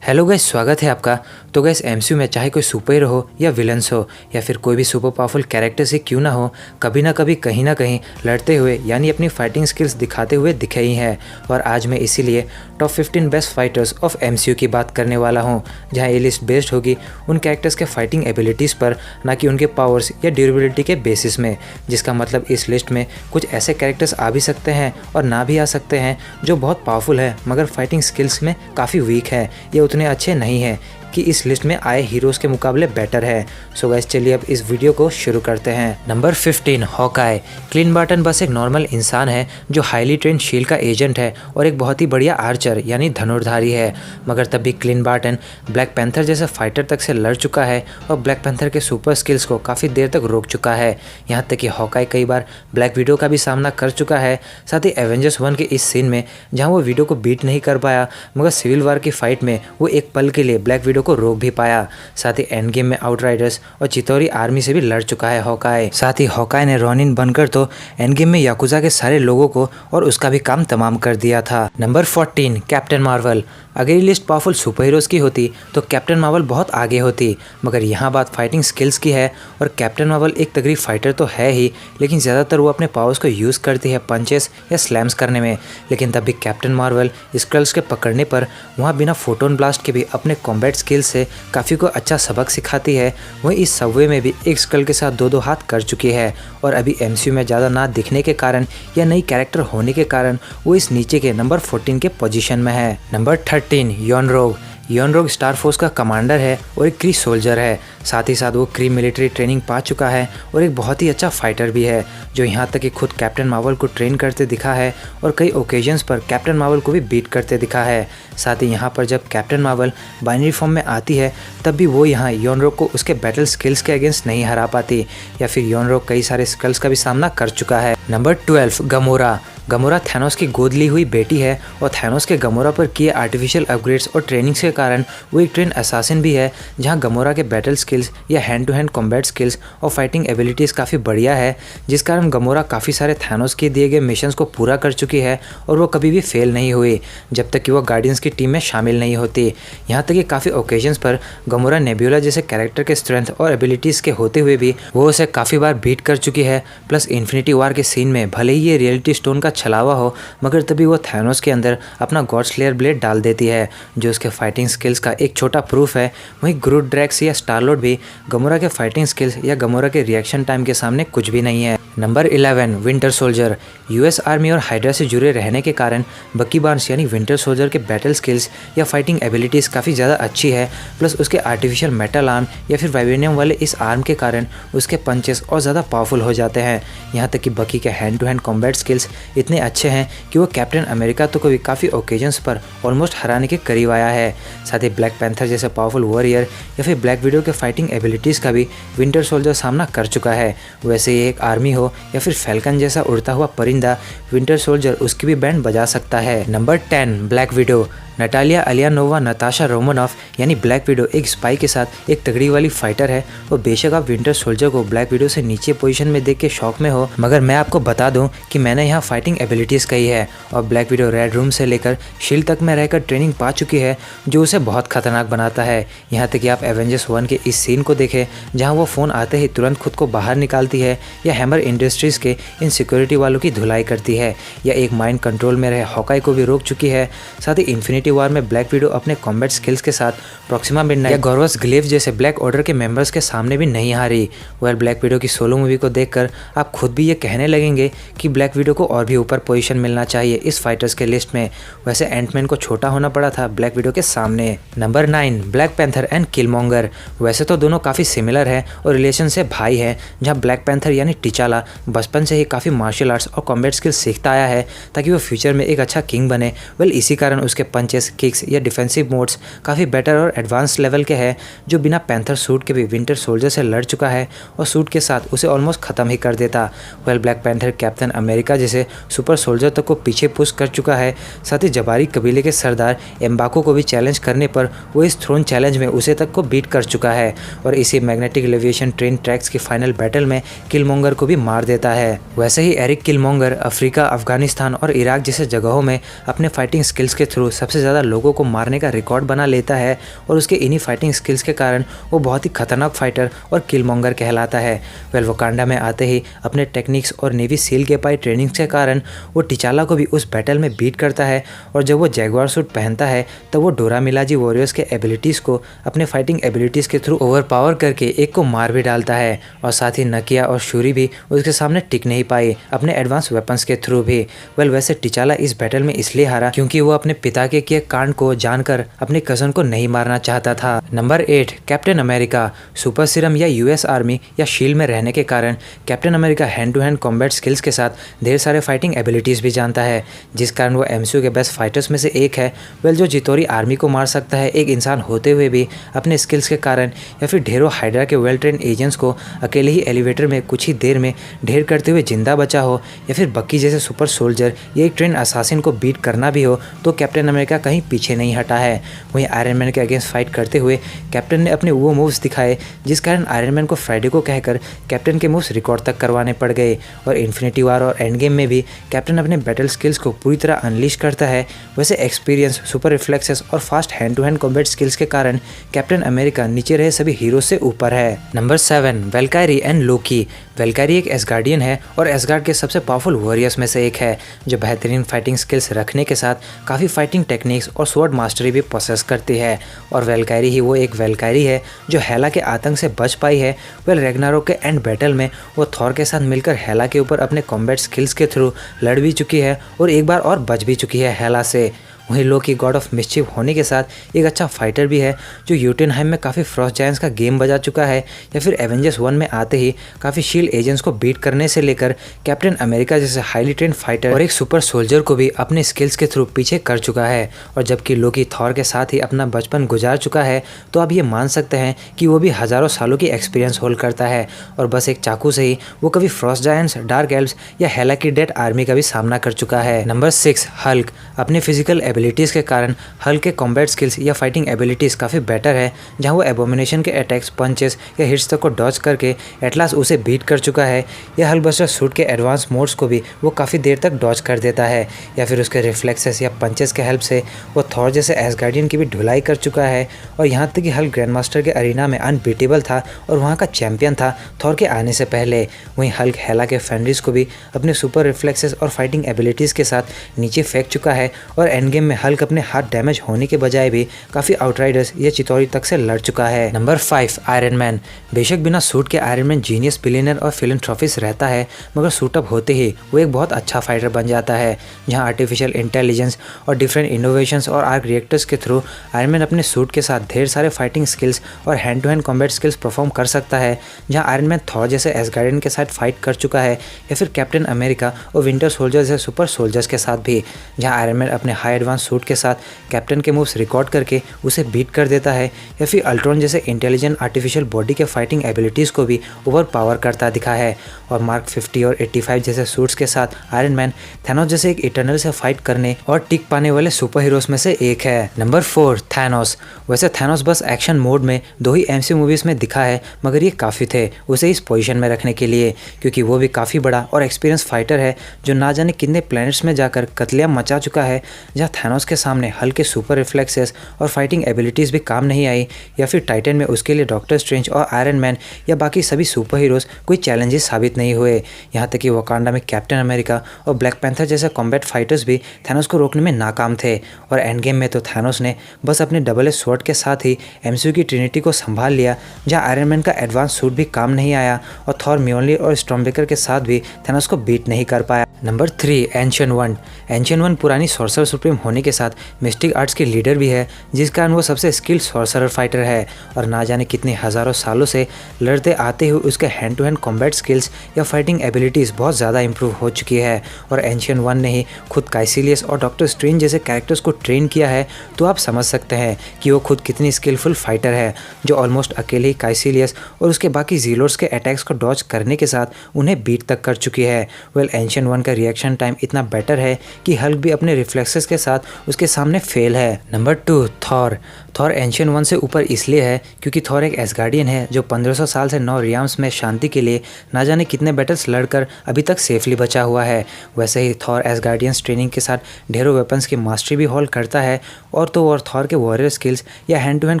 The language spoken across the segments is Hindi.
हेलो गाइस, स्वागत है आपका। तो गाइस एमसीयू में चाहे कोई सुपर हीरो हो या विलन्स हो या फिर कोई भी सुपर पावरफुल कैरेक्टर से क्यों ना हो, कभी ना कभी कहीं ना कहीं लड़ते हुए यानी अपनी फाइटिंग स्किल्स दिखाते हुए दिखे ही हैं। और आज मैं इसीलिए top 15 best fighters of MCU की बात करने वाला हूँ, जहाँ ये लिस्ट बेस्ड होगी उन कैरेक्टर्स के फाइटिंग एबिलिटीज़ पर, ना कि उनके पावर्स या ड्यूरेबिलिटी के बेसिस में। जिसका मतलब इस लिस्ट में कुछ ऐसे कैरेक्टर्स आ भी सकते हैं और ना भी आ सकते हैं जो बहुत पावरफुल है मगर फाइटिंग स्किल्स में काफ़ी वीक है या उतने अच्छे नहीं हैं कि इस लिस्ट में आए हीरोज़ के मुकाबले बेटर है। सो गाइस चलिए अब इस वीडियो को शुरू करते हैं। Number 15, Hawkeye. क्लिंट बार्टन बस एक नॉर्मल इंसान है जो हाईली ट्रेंड शील्ड का एजेंट है और एक बहुत ही बढ़िया आर्चर यानी धनुर्धारी है, मगर तब भी क्लिंट बार्टन ब्लैक पैंथर जैसे फाइटर तक से लड़ चुका है और ब्लैक पैंथर के सुपर स्किल्स को काफ़ी देर तक रोक चुका है। यहाँ तक कि हॉकाई कई बार ब्लैक विडो का भी सामना कर चुका है। साथ ही एवेंजर्स 1 के इस सीन में जहाँ वो विडो को बीट नहीं कर पाया, मगर सिविल वॉर की फाइट में वो एक पल के लिए ब्लैक विडो को रोक भी पाया। साथ ही एंड गेम में आउटराइडर्स और चितौरी आर्मी से भी लड़ चुका है हॉकाई। साथ ही हॉकाई ने रॉनिन बनकर तो एंड गेम में याकुजा के सारे लोगों को और उसका भी काम तमाम कर दिया था। Number 14, captain Marvel. अगर ये लिस्ट पावरफुल सुपर हीरोज़ की होती तो कैप्टन मार्वल बहुत आगे होती, मगर यहाँ बात फाइटिंग स्किल्स की है और कैप्टन मार्वल एक तगड़ी फाइटर तो है ही, लेकिन ज़्यादातर वो अपने पावर्स को यूज़ करती है पंचेस या स्लैम्स करने में। लेकिन तब भी कैप्टन मार्वल स्क्रल्स के पकड़ने पर वहाँ बिना फोटोन ब्लास्ट के भी अपने कॉम्बैट स्किल्स से काफ़ी को अच्छा सबक सिखाती है। वहीं इस सबवे में भी एक स्क्रल के साथ दो हाथ कर चुकी है और अभी एमसीयू में ज़्यादा ना दिखने के कारण या नई कैरेक्टर होने के कारण वो इस नीचे के नंबर 14 के पोजीशन में है। नंबर 13, योनरोग। योनरोग स्टार फोर्स का कमांडर है और एक क्री सोल्जर है। साथ ही साथ वो क्री मिलिट्री ट्रेनिंग पा चुका है और एक बहुत ही अच्छा फाइटर भी है, जो यहाँ तक कि खुद कैप्टन मार्वल को ट्रेन करते दिखा है और कई ओकेजन्स पर कैप्टन मार्वल को भी बीट करते दिखा है। साथ ही यहाँ पर जब कैप्टन मार्वल बाइनरी फॉर्म में आती है तब भी वो यहाँ योनरोग को उसके बैटल स्किल्स के अगेंस्ट नहीं हरा पाती, या फिर योनरोग कई सारे स्किल्स का भी सामना कर चुका है। Number 12, Gomorrah. गमोरा थैनोस की गोद ली हुई बेटी है और थैनोस के गमोरा पर किए आर्टिफिशियल अपग्रेड्स और ट्रेनिंग्स के कारण वो एक ट्रेन असासिन भी है, जहां गमोरा के बैटल स्किल्स या hand to hand combat skills और फाइटिंग एबिलिटीज़ काफ़ी बढ़िया है, जिस कारण गमोरा काफ़ी सारे थैनोस के दिए गए मिशंस को पूरा कर चुकी है और वो कभी भी फेल नहीं हुई जब तक कि वो गार्डियंस की टीम में शामिल नहीं होती। यहाँ तक कि काफ़ी ओकेजन्स पर गमोरा नेब्यूला जैसे कैरेक्टर के स्ट्रेंथ और एबिलिटीज़ के होते हुए भी वो उसे काफ़ी बार बीट कर चुकी है। प्लस इन्फिनिटी वॉर के सीन में भले ही ये रियलिटी स्टोन का छलावा हो, मगर तभी वो थैनोस के अंदर अपना गॉड स्लेयर ब्लेड डाल देती है, जो उसके फाइटिंग स्किल्स का एक छोटा प्रूफ है। वहीं ग्रूट ड्रैक्स या स्टारलॉर्ड भी गमोरा के फाइटिंग स्किल्स या गमोरा के रिएक्शन टाइम के सामने कुछ भी नहीं है। Number 11, winter soldier. US army और हाइड्रा से जुड़े रहने के कारण बकी बार्न्स यानी विंटर सोल्जर के बैटल स्किल्स या फाइटिंग एबिलिटीज़ काफ़ी ज़्यादा अच्छी है। प्लस उसके आर्टिफिशियल मेटल आर्म या फिर वाइब्रेनियम वाले इस आर्म के कारण उसके पंचेस और ज़्यादा पावरफुल हो जाते हैं। यहाँ तक कि बकी के hand to hand combat skills इतने अच्छे हैं कि वो कैप्टन अमेरिका तो कभी काफ़ी ओकेजन्स पर ऑलमोस्ट हराने के करीब आया है। साथ ही ब्लैक पैंथर जैसे पावरफुल वॉरियर या फिर ब्लैक विडो के फाइटिंग एबिलिटीज़ का भी विंटर सोल्जर सामना कर चुका है। वैसे ही एक आर्मी हो या फिर फैल्कन जैसा उड़ता हुआ परिंदा, विंटर सोल्जर उसकी भी बैंड बजा सकता है। Number 10, black widow. Natalia Alianovna Natasha Romanoff यानी ब्लैक विडो एक स्पाई के साथ एक तगड़ी वाली फाइटर है और बेशक आप विंटर सोल्जर को ब्लैक विडो से नीचे पोजीशन में देख के शौक में हो, मगर मैं आपको बता दूं कि मैंने यहाँ फाइटिंग एबिलिटीज़ कही है और ब्लैक विडो रेड रूम से लेकर शील्ड तक में रहकर ट्रेनिंग पा चुकी है, जो उसे बहुत खतरनाक बनाता है। यहाँ तक कि आप एवेंजर्स 1 के इस सीन को देखें जहाँ वो फ़ोन आते ही तुरंत खुद को बाहर निकालती है, या हैमर इंडस्ट्रीज़ के इन सिक्योरिटी वालों की धुलाई करती है, या एक माइंड कंट्रोल में रहे हॉकाई को भी रोक चुकी है। साथ ही इन्फिनिटी वॉर में ब्लैक विडो अपने कॉम्बैट स्किल्स के साथ प्रॉक्सिमा मिडनाइट या गॉर्वस ग्लेव जैसे ब्लैक ऑर्डर के मेंबर्स के सामने भी नहीं हारी। वेल ब्लैक विडो की सोलो मूवी को देखकर आप खुद भी ये कहने लगेंगे कि ब्लैक विडो को और भी ऊपर पोजीशन मिलना चाहिए इस फाइटर्स के लिस्ट में। वैसे एंटमैन को छोटा होना पड़ा था ब्लैक विडो के सामने। Number 9, black panther and Killmonger. वैसे तो दोनों काफ़ी सिमिलर है और रिलेशन से भाई है, जहाँ ब्लैक पैंथर यानी टिचाला बचपन से ही काफ़ी मार्शल आर्ट्स और कॉम्बैट स्किल्स सीखता आया है ताकि वो फ्यूचर में एक अच्छा किंग बने। वेल इसी कारण उसके पंचेस, किक्स या डिफेंसिव मोड्स काफ़ी बेटर और एडवांस लेवल के हैं, जो बिना पैंथर सूट के भी विंटर सोल्जर से लड़ चुका है और सूट के साथ उसे ऑलमोस्ट ख़त्म ही कर देता। Well black panther captain America जैसे सुपर सोल्जर तक को पीछे पुश कर चुका है। साथ ही जबारी कबीले के सरदार एम्बाको को भी चैलेंज करने पर वो इस थ्रोन चैलेंज में उसे तक को बीट कर चुका है और इसी मैग्नेटिक लेविएशन ट्रेन ट्रैक्स की फाइनल बैटल में किलमोंगर को भी मार देता है। वैसे ही एरिक किलमोंगर अफ्रीका, अफगानिस्तान और इराक जैसे जगहों में अपने फाइटिंग स्किल्स के थ्रू सबसे ज़्यादा लोगों को मारने का रिकॉर्ड बना लेता है और उसके इन्हीं फाइटिंग स्किल्स के कारण वो बहुत ही खतरनाक फाइटर और किलमॉन्गर कहलाता है। वकांडा में आते ही अपने टेक्निक्स और नेवी सील के पाई ट्रेनिंग के कारण वो टिचाला को भी उस बैटल में बीट करता है और जब वो जैगुआर सूट पहनता है तब वो डोरा मिलाजी वॉरियर्स के एबिलिटीज़ को अपने फाइटिंग एबिलिटीज़ के थ्रू ओवरपावर करके एक को मार भी डालता है और साथ ही नकिया और शूरी भी उसके सामने टिक नहीं पाई अपने एडवांस वेपन्स के थ्रू भी। वैसे टिचाला इस बैटल में इसलिए हारा क्योंकि वो अपने पिता के किए कांड को जानकर अपने कजन को नहीं मारना चाहता था। Number 8 Captain America. Super serum या यूएस आर्मी या शील्ड में रहने के कारण Captain America hand to hand combat skills के साथ ढेर सारे फाइटिंग एबिलिटीज़ भी जानता है, जिस कारण वो एमसीयू के बेस्ट फाइटर्स में से एक है। जो जितोरी आर्मी को मार सकता है एक इंसान होते हुए भी अपने स्किल्स के कारण, या फिर ढेरों हाइड्रा के वेल ट्रेन एजेंट्स को अकेले ही एलिवेटर में कुछ ही देर में ढेर करते हुए जिंदा बचा हो, या फिर बक्की जैसे सुपर सोल्जर या एक ट्रेन असासिन को बीट करना भी हो, तो कैप्टन अमेरिका कहीं पीछे नहीं हटा है। वहीं आयरन मैन के अगेंस्ट फाइट करते हुए कैप्टन ने अपने वो मूव्स दिखाए जिस कारण आयरन मैन को फ्राइडे को कहकर कैप्टन के मूव्स रिकॉर्ड तक करवाने पड़ गए। और इन्फिनिटी वार और एंड गेम में भी कैप्टन अपने बैटल स्किल्स को पूरी तरह अनलीश करता है। वैसे एक्सपीरियंस, सुपर रिफ्लेक्सेस और fast hand to hand combat skills के कारण कैप्टन अमेरिका नीचे रहे सभी हीरो से ऊपर है। नंबर 7 वेल्कायरी एंड लोकी। वेल्कायरी एक एसगार्डियन है और एसगार्ड के सबसे पावरफुल वॉरियर्स में से एक है, जो बेहतरीन फाइटिंग स्किल्स रखने के साथ काफ़ी फाइटिंग टेक्निक्स और स्वॉर्ड मास्टरी भी प्रोसेस करती है। और वेल्कायरी ही वो एक वेल्कायरी है जो हेला के आतंक से बच पाई है। रैग्नारोक के एंड बैटल में वो थॉर के साथ मिलकर हेला के ऊपर अपने कॉम्बैट स्किल्स के थ्रू लड़ भी चुकी है और एक बार और बच भी चुकी है हेला से। वहीं लोकी गॉड ऑफ मिस्चिफ होने के साथ एक अच्छा फाइटर भी है, जो यूटेनहाइम में काफ़ी फ्रॉस्ट जायंट्स का गेम बजा चुका है, या फिर एवेंजर्स 1 में आते ही काफ़ी शील्ड एजेंट्स को बीट करने से लेकर कैप्टन अमेरिका जैसे हाईली ट्रेंड फाइटर और एक सुपर सोल्जर को भी अपने स्किल्स के थ्रू पीछे कर चुका है। और जबकि लोकी थॉर के साथ ही अपना बचपन गुजार चुका है, तो आप ये मान सकते हैं कि वो भी हज़ारों सालों की एक्सपीरियंस होल्ड करता है और बस एक चाकू से ही वो कभी फ्रॉस्ट जायंट्स, डार्क एल्व्स या हेला की डेड आर्मी का भी सामना कर चुका है। Number 6 Hulk. अपने फिजिकल एबिलिटीज़ के कारण हल्क के कॉम्बैट स्किल्स या फाइटिंग एबिलिटीज़ काफ़ी बेटर है, जहां वो एबोमिनेशन के अटैक्स, पंचेस या हिट्स तक को डॉज करके एटलास उसे बीट कर चुका है, या हल्कबस्टर सूट के एडवांस मोड्स को भी वो काफ़ी देर तक डॉज कर देता है, या फिर उसके रिफ्लेक्सेस या पंचेस के हेल्प से वो थॉर जैसे एसगार्डियन की भी ढुलाई कर चुका है। और यहाँ तक कि हल्क ग्रैंड मास्टर के अरीना में अनबीटेबल था और वहाँ का चैंपियन था थॉर के आने से पहले। वहीं हल्क हेला के फेनरिस को भी अपने सुपर रिफ्लेक्सेस और फाइटिंग एबिलिटीज़ के साथ नीचे फेंक चुका है। और एंड गेम में हल्क अपने हाथ डैमेज होने के बजाय भी काफ़ी आउटराइडर्स या चितौरी तक से लड़ चुका है। Number 5 iron man. बेशक बिना सूट के आयरन मैन जीनियस, बिलियनर और फिलैंथ्रोपिस्ट रहता है, मगर सूटअप होते ही वो एक बहुत अच्छा फाइटर बन जाता है, जहां आर्टिफिशियल इंटेलिजेंस और डिफरेंट इनोवेशंस और आर्क रिएक्टर्स के थ्रू आयरन मैन अपने सूट के साथ ढेर सारे फाइटिंग स्किल्स और hand to hand combat skills perform कर सकता है। जहां आयरन मैन थॉर जैसे एसगार्डियन के साथ फाइट कर चुका है, या फिर कैप्टन अमेरिका और विंटर सोल्जर जैसे सुपर सोल्जर्स के साथ भी, जहां आयरन मैन अपने हाई एडवांस सूट के साथ कैप्टन के मूव्स रिकॉर्ड करके उसे बीट कर देता है, या फिर अल्ट्रॉन जैसे इंटेलिजेंट आर्टिफिशियल बॉडी के फाइटिंग एबिलिटीज़ को भी ओवर पावर करता दिखा है। और मार्क 50 और 85 जैसे सूट्स के साथ आयरन मैन थैनोस जैसे एक इटर्नल से फाइट करने और टिक पाने वाले सुपर हीरोज में से एक है। Number 4 Thanos. वैसे थैनोस बस एक्शन मोड में 2 ही एमसीयू मूवीज़ में दिखा है, मगर ये काफ़ी थे उसे इस पोजीशन में रखने के लिए, क्योंकि वो भी काफ़ी बड़ा और एक्सपीरियंस फाइटर है, जो ना जाने कितने प्लैनेट्स में जाकर कत्लेआम मचा चुका है। जहाँ थैनोस के सामने हल्के सुपर रिफ्लेक्सेस और फाइटिंग एबिलिटीज़ भी काम नहीं आई, या फिर टाइटन में उसके लिए डॉक्टर स्ट्रेंज और आयरन मैन या बाकी सभी सुपर हीरोज़ कोई चैलेंजेस साबित नहीं हुए। यहाँ तक कि वकांडा में कैप्टन अमेरिका और ब्लैक पैंथर जैसे कॉम्बैट फाइटर्स भी थैनोस को रोकने में नाकाम थे। और एंड गेम में तो थैनोस ने बस अपने डबल एज स्वॉर्ड के साथ ही एमसीयू की ट्रिनिटी को संभाल लिया, जहाँ आयरन मैन का एडवांस सूट भी काम नहीं आया और थॉर, म्योनलिर और स्टॉर्मब्रेकर के साथ भी थैनोस को बीट नहीं कर पाया। Number 3 ancient one. Ancient one पुरानी सॉर्सरर सुप्रीम होने के साथ मिस्टिक आर्ट्स के लीडर भी है, जिस कारण वो सबसे स्किल्ड सॉर्सरर फाइटर है, और ना जाने कितने हज़ारों सालों से लड़ते आते हुए उसके hand to hand combat skills या फाइटिंग एबिलिटीज़ बहुत ज़्यादा इंप्रूव हो चुकी है। और एंशिएंट वन ने ही खुद काइसिलियस और डॉक्टर स्ट्रेंज जैसे कैरेक्टर्स को ट्रेन किया है, तो आप समझ सकते हैं कि वो खुद कितनी स्किलफुल फाइटर है, जो ऑलमोस्ट अकेले ही काइसिलियस और उसके बाकी जीलोर्स के अटैक्स को डॉज करने के साथ उन्हें बीट तक कर चुकी है। एंशिएंट वन का रिएक्शन टाइम इतना बेटर है कि हल्क भी अपने रिफ्लेक्सेस के साथ उसके सामने फेल है। Number 2, Thor. Thor ancient one से ऊपर इसलिए है क्योंकि थॉर एक एसगार्डियन है जो 1500 साल से 9 रियाम्स में शांति के लिए ना जाने कितने बैटल्स लड़कर अभी तक सेफली बचा हुआ है। वैसे ही थॉर एसगार्डियंस ट्रेनिंग के साथ ढेरों वेपन्स की मास्टरी भी होल्ड करता है और तो और थॉर के वॉरियर स्किल्स या hand to hand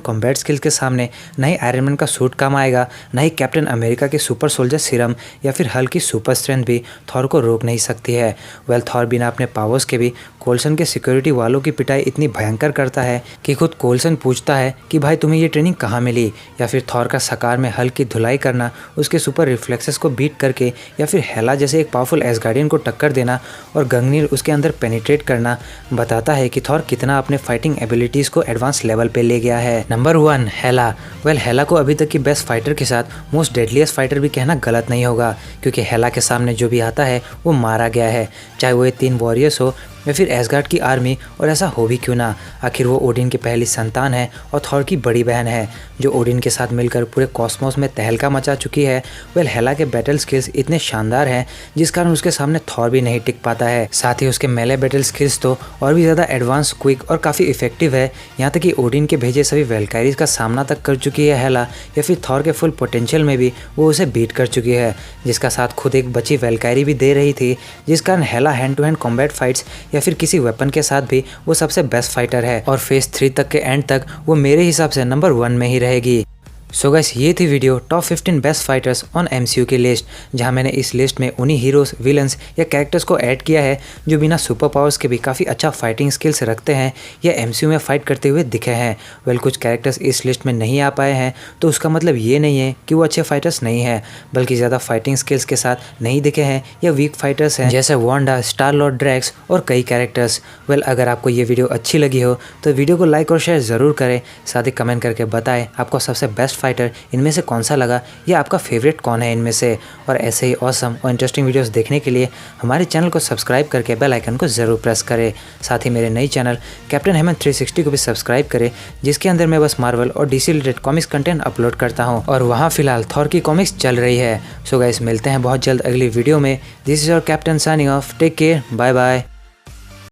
combat skills के सामने न ही आयरन मैन का सूट काम आएगा, न ही कैप्टन अमेरिका के सुपर सोल्जर सीरम या फिर हल्क की सुपर स्ट्रेंथ भी थॉर को रोक नहीं सकती है। वेल, थॉर बिना अपने पावर्स के भी कोल्सन के सिक्योरिटी वालों की पिटाई इतनी भयंकर करता है कि खुद कोल्सन पूछता है कि भाई तुम्हें ये ट्रेनिंग कहाँ मिली। या फिर थॉर का सकार में हल्क की धुलाई करना, उसके सुपर रिफ्लेक्सेस को बीट करके या फिर हेला जैसे एक पावरफुल एसगार्डियन को टक्कर देना और गंगनीर उसके अंदर पेनिट्रेट करना बताता है कि थॉर कितना अपने फाइटिंग एबिलिटीज़ को एडवांस लेवल पे ले गया है। नंबर 1, हेला। वेल, हेला को अभी तक की बेस्ट फाइटर के साथ मोस्ट डेडलीस्ट फाइटर भी कहना गलत नहीं होगा क्योंकि हेला के सामने जो भी आता है वो मारा गया है, चाहे वो ये 3 वॉरियर्स हो या फिर एसगार्ड की आर्मी। और ऐसा हो भी क्यों ना, आखिर वो ओडिन की पहली संतान है और थॉर की बड़ी बहन है जो ओडिन के साथ मिलकर पूरे कॉस्मोस में तहलका मचा चुकी है। वेल, हेला के बैटल स्किल्स इतने शानदार हैं जिस कारण उसके सामने थॉर भी नहीं टिक पाता है। साथ ही उसके मेले बैटल स्किल्स तो और भी ज़्यादा एडवांस, क्विक और काफ़ी इफेक्टिव है। यहाँ तक कि ओडिन के भेजे सभी वेलकाइरीज का सामना तक कर चुकी है हेला, या फिर थॉर के फुल पोटेंशियल में भी वो उसे बीट कर चुकी है, जिसका साथ खुद एक बची वेलकाइरी भी दे रही थी, जिस कारण Hela hand to hand combat fights या फिर किसी वेपन के साथ भी वो सबसे बेस्ट फाइटर है और फेज 3 तक के एंड तक वो मेरे हिसाब से नंबर 1 में ही रहेगी। सो गाइस, ये थी video top 15 best fighters on MCU की लिस्ट, जहां मैंने इस लिस्ट में उन्हीं हीरोज, विलन्स या कैरेक्टर्स को ऐड किया है जो बिना सुपर पावर्स के भी काफ़ी अच्छा फाइटिंग स्किल्स रखते हैं या MCU में फाइट करते हुए दिखे हैं। वेल, कुछ कैरेक्टर्स इस लिस्ट में नहीं आ पाए हैं तो उसका मतलब ये नहीं है कि वो अच्छे फाइटर्स नहीं हैं, बल्कि ज़्यादा फाइटिंग स्किल्स के साथ नहीं दिखे हैं या वीक फाइटर्स हैं, जैसे वांडा, स्टार लॉर्ड, ड्रैक्स और कई कैरेक्टर्स। वेल, अगर आपको ये वीडियो अच्छी लगी हो तो वीडियो को लाइक और शेयर ज़रूर करें, साथ ही कमेंट करके बताएं आपको सबसे बेस्ट फाइटर इनमें से कौन सा लगा या आपका फेवरेट कौन है इनमें से। और ऐसे ही ऑसम और इंटरेस्टिंग वीडियोस देखने के लिए हमारे चैनल को सब्सक्राइब करके बेल आइकन को ज़रूर प्रेस करें। साथ ही मेरे नई चैनल कैप्टन हेमंत 360 को भी सब्सक्राइब करें, जिसके अंदर मैं बस मार्वल और DC related comics content upload करता हूँ और वहाँ फिलहाल थॉर की कॉमिक्स चल रही है। सो गाइस, मिलते हैं बहुत जल्द अगली वीडियो में। This is your captain signing off. Take care, bye bye.